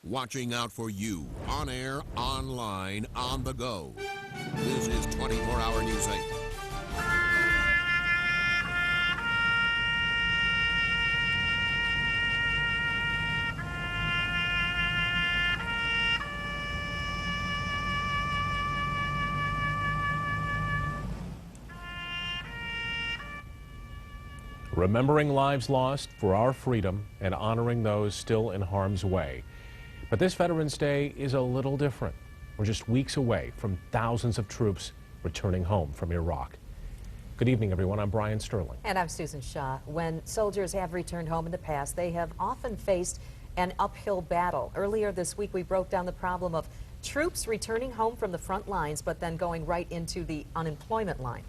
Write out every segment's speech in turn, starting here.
watching out for you on air, online, on the go. This is 24-Hour News 8. Remembering lives lost for our freedom and honoring those still in harm's way. But this Veterans Day is a little different. We're just weeks away from thousands of troops returning home from Iraq. Good evening, everyone. I'm Brian Sterling. And I'm Susan Shaw. When soldiers have returned home in the past, they have often faced an uphill battle. Earlier this week, we broke down the problem of troops returning home from the front lines, but then going right into the unemployment line.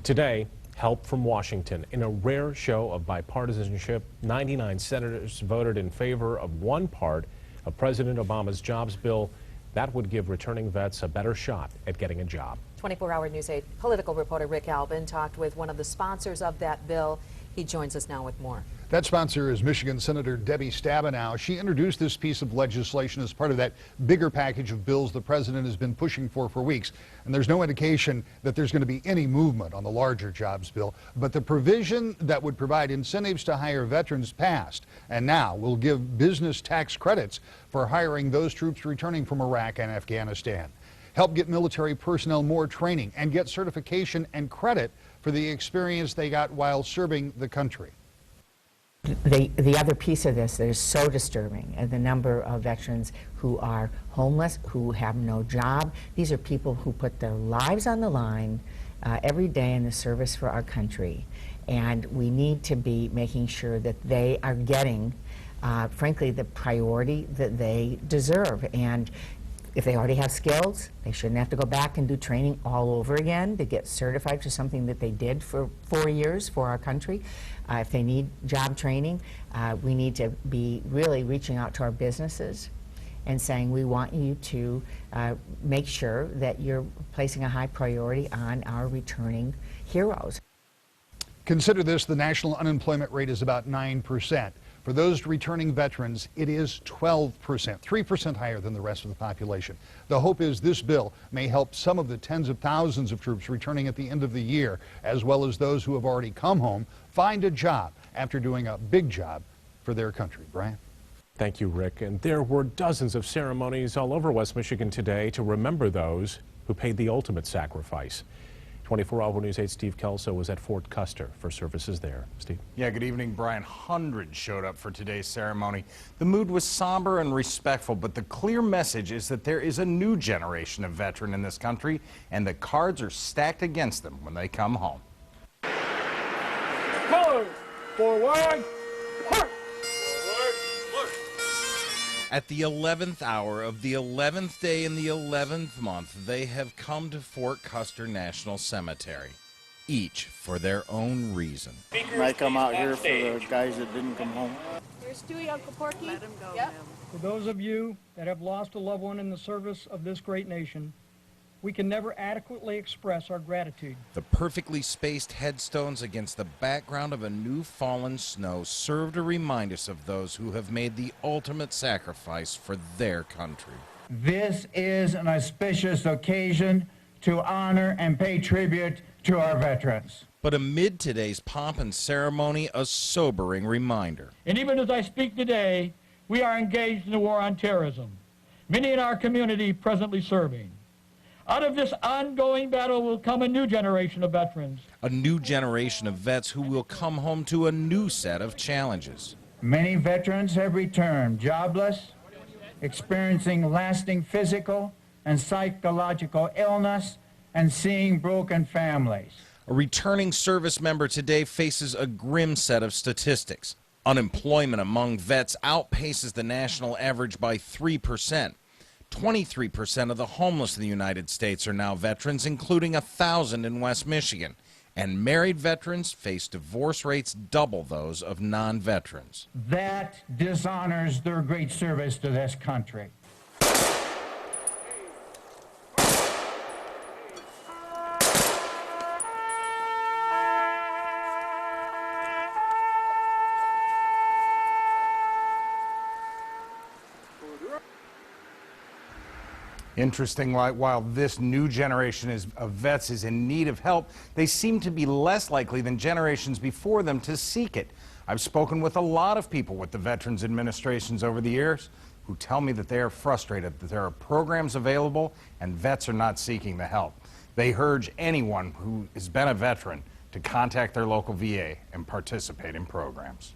Today, help from Washington. In a rare show of bipartisanship, 99 senators voted in favor of one part of President Obama's jobs bill that would give returning vets a better shot at getting a job. 24-Hour News 8 political reporter Rick Albin talked with one of the sponsors of that bill. He joins us now with more. That sponsor is Michigan Senator Debbie Stabenow. She introduced this piece of legislation as part of that bigger package of bills the president has been pushing for weeks. And there's no indication that there's going to be any movement on the larger jobs bill. But the provision that would provide incentives to hire veterans passed, and now will give business tax credits for hiring those troops returning from Iraq and Afghanistan. Help get military personnel more training and get certification and credit for the experience they got while serving the country. The other piece of this that is so disturbing is the number of veterans who are homeless, who have no job. These are people who put their lives on the line every day in the service for our country. And we need to be making sure that they are getting, frankly, the priority that they deserve. And if they already have skills, they shouldn't have to go back and do training all over again to get certified for something that they did for 4 years for our country. If they need job training, we need to be really reaching out to our businesses and saying we want you to make sure that you're placing a high priority on our returning heroes. Consider this, the national unemployment rate is about 9%. For those returning veterans, it is 12%, 3% higher than the rest of the population. The hope is this bill may help some of the tens of thousands of troops returning at the end of the year, as well as those who have already come home, find a job after doing a big job for their country. Brian? Thank you, Rick. And there were dozens of ceremonies all over West Michigan today to remember those who paid the ultimate sacrifice. 24-Hour News 8 Steve Kelso was at Fort Custer for services there. Steve? Yeah, good evening, Brian. Hundreds showed up for today's ceremony. The mood was somber and respectful, but the clear message is that there is a new generation of veteran in this country, and the cards are stacked against them when they come home. Forward! At the 11th hour of the 11th day in the 11th month, they have come to Fort Custer National Cemetery, each for their own reason. I come out here for the guys that didn't come home. Here's Stewie, Uncle Porky. Let him go, Yep. ma'am. For those of you that have lost a loved one in the service of this great nation, we can never adequately express our gratitude. The perfectly spaced headstones against the background of a new fallen snow serve to remind us of those who have made the ultimate sacrifice for their country. This is an auspicious occasion to honor and pay tribute to our veterans. But amid today's pomp and ceremony, a sobering reminder. And even as I speak today, we are engaged in the war on terrorism, many in our community presently serving. Out of this ongoing battle will come a new generation of veterans. A new generation of vets who will come home to a new set of challenges. Many veterans have returned jobless, experiencing lasting physical and psychological illness, and seeing broken families. A returning service member today faces a grim set of statistics. Unemployment among vets outpaces the national average by 3%. 23% of the homeless in the United States are now veterans, including 1,000 in West Michigan. And married veterans face divorce rates double those of non-veterans. That dishonors their great service to this country. Interesting, while this new generation of vets is in need of help, they seem to be less likely than generations before them to seek it. I've spoken with a lot of people with the Veterans Administrations over the years who tell me that they are frustrated that there are programs available and vets are not seeking the help. They urge anyone who has been a veteran to contact their local VA and participate in programs.